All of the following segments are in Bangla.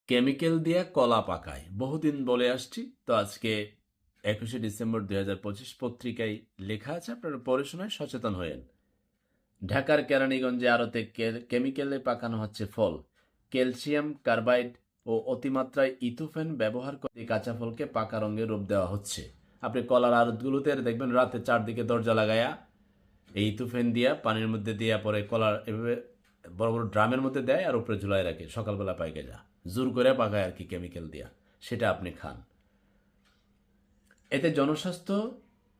কেমিক্যাল দিয়ে কলা পাকায় বহুদিন বলে আসছি। তো আজকে 21শে ডিসেম্বর 2025 পত্রিকায় লেখা আছে, আপনারা পড়ে শোনায় সচেতন হয়েন। ঢাকার কেরানীগঞ্জে আড়তে কেমিক্যালে পাকানো হচ্ছে ফল। ক্যালসিয়াম কার্বাইড ও অতিমাত্রায় ইথোফেন ব্যবহার করে কাঁচা ফলকে পাকা রঙের রূপ দেওয়া হচ্ছে। আপনি কলার আড়তগুলোতে দেখবেন রাতে চারদিকে দরজা লাগায়া এই ইথোফেন দিয়া পানির মধ্যে দিয়া পরে কলার এভাবে বড় বড় ড্রামের মধ্যে দেয় আর উপরে ঝুলাই রাখে, সকালবেলা পাইকে যা জোর করে পাকায় আর কি কেমিক্যাল দিয়া, সেটা আপনি খান। এতে জনস্বাস্থ্য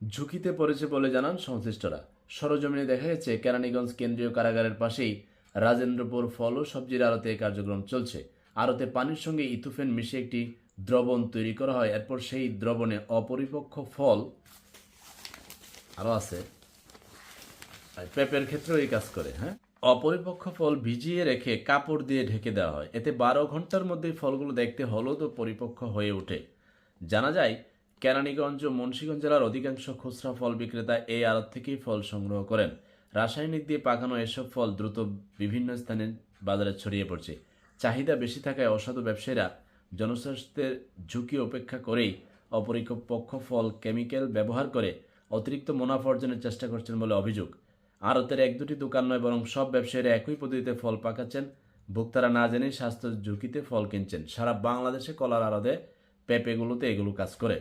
ঝুঁকিতে পড়েছে বলে জানান সংশ্লিষ্টরা। সরজমিনে দেখা গেছে কেরানীগঞ্জ কেন্দ্রীয় কারাগারের পাশেই রাজেন্দ্রপুর ফল ও সবজির আড়তে এই কার্যক্রম চলছে। আড়তে পানির সঙ্গে ইথোফেন মিশিয়ে একটি দ্রবণ তৈরি করা হয়। এরপর সেই দ্রবণে অপরিপক্ক ফল আরও আছে, পেঁপের ক্ষেত্রেও এই কাজ করে। হ্যাঁ, অপরিপক্ক ফল ভিজিয়ে রেখে কাপড় দিয়ে ঢেকে দেওয়া হয়। এতে 12 ঘন্টার মধ্যেই ফলগুলো দেখতে হলুদ ও পরিপক্ক হয়ে ওঠে। জানা যায়, কেরানীগঞ্জ ও মুন্সিগঞ্জ জেলার অধিকাংশ খুচরা ফল বিক্রেতা এই আড়ত থেকেই ফল সংগ্রহ করেন। রাসায়নিক দিয়ে পাকানো এসব ফল দ্রুত বিভিন্ন স্থানে বাজারে ছড়িয়ে পড়ছে। চাহিদা বেশি থাকায় অসাধু ব্যবসায়ীরা জনস্বাস্থ্যের ঝুঁকি উপেক্ষা করেই অপরিপক্ক ফল কেমিক্যাল ব্যবহার করে অতিরিক্ত মুনাফা অর্জনের চেষ্টা করছেন বলে অভিযোগ। আড়তের এক দুটি দোকান নয়, বরং সব ব্যবসায়ীরা একই পদ্ধতিতে ফল পাকাচ্ছেন। ভোক্তারা না জেনেই স্বাস্থ্য ঝুঁকিতে ফল কিনছেন। সারা বাংলাদেশে কলার আড়তে পেঁপেগুলোতে এগুলো কাজ করে।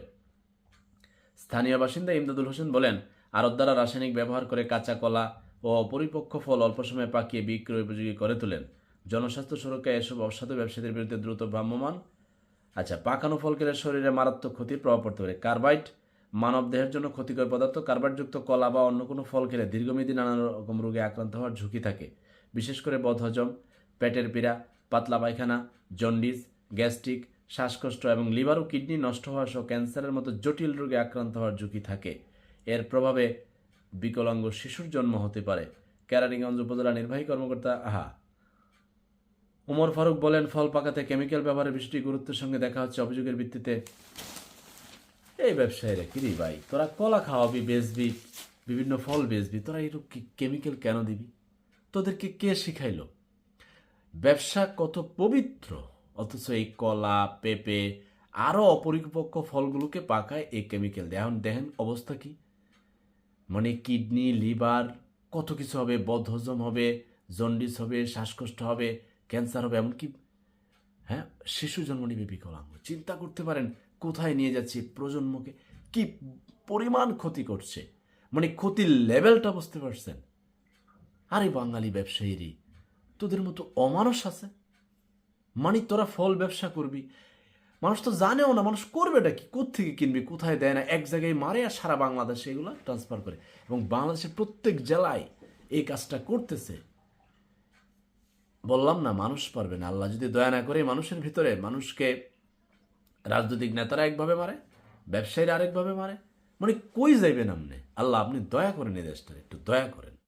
স্থানীয় বাসিন্দা ইমদাদুল হোসেন বলেন, আড়তদাররা রাসায়নিক ব্যবহার করে কাঁচা কলা ও অপরিপক্ক ফল অল্প সময়ে পাকিয়ে বিক্রয় উপযোগী করে তোলেন। জনস্বাস্থ্য সুরক্ষায় এসব অসাধু ব্যবসায়ীদের বিরুদ্ধে দ্রুত ভ্রাম্যমাণ। পাকানো ফল খেলে শরীরে মারাত্মক ক্ষতির প্রভাব পড়তে পারে। কার্বাইড মানব দেহের জন্য ক্ষতিকর পদার্থ। কার্বাইডযুক্ত কলা বা অন্য কোনো ফল খেলে দীর্ঘমেয়াদী নানা রকম রোগে আক্রান্ত হওয়ার ঝুঁকি থাকে। বিশেষ করে বদহজম, পেটের পীড়া, পাতলা পায়খানা, জন্ডিস, গ্যাস্ট্রিক, শ্বাসকষ্ট এবং লিভার ও কিডনি নষ্ট হওয়া সহ ক্যান্সারের মতো জটিল রোগে আক্রান্ত হওয়ার ঝুঁকি থাকে। এর প্রভাবে বিকলাঙ্গ শিশুর জন্ম হতে পারে। কেরানীগঞ্জ উপজেলা নির্বাহী কর্মকর্তা উমর ফারুক বলেন, ফল পাকাতে কেমিক্যাল ব্যবহারের বিষয়টি গুরুত্বের সঙ্গে দেখা হচ্ছে। অভিযোগের ভিত্তিতে এই ব্যবসায়ীরা কিরি ভাই, তোরা কলা খাওয়াবি, বেচবি, বিভিন্ন ফল বেচবি, তোরা এরকম কেমিক্যাল কেন দিবি? তোদেরকে কে শিখাইলো? ব্যবসা কত পবিত্র, অথচ এই কলা, পেঁপে আরও অপরিপক্ক ফলগুলোকে পাকায় এই কেমিক্যাল দেয়। এখন দেখেন অবস্থা কি, মানে কিডনি, লিভার, কত কিছু হবে, বদহজম হবে, জন্ডিস হবে, শ্বাসকষ্ট হবে, ক্যান্সার হবে, এমনকি শিশু জন্ম নিবে বিকলাঙ্গ। চিন্তা করতে পারেন কোথায় নিয়ে যাচ্ছে প্রজন্মকে, কি পরিমাণ ক্ষতি করছে, মানে ক্ষতির লেভেলটা বুঝতে পারছেন? আরে বাঙালি ব্যবসায়ীরই তোদের মতো অমানুষ আছে? মানে তোরা ফল ব্যবসা করবি, মানুষ তো জানেও না, মানুষ করবেটা কি, কোত্থেকে কিনবি, কোথায় দেয় না, এক জায়গায় মারে আর সারা বাংলাদেশে এগুলো ট্রান্সফার করে। এবং বাংলাদেশের প্রত্যেক জেলায় এই কাজটা করতেছে। বললাম না, মানুষ পারবে না। আল্লাহ যদি দয়া না করে মানুষের ভিতরে, মানুষকে রাজনৈতিক নেতারা একভাবে মারে, ব্যবসায়ীরা আরেকভাবে মারে, মানে কই যাইবেন আপনি? আল্লাহ, আপনি দয়া করেন, এই দেশটা একটু দয়া করেন।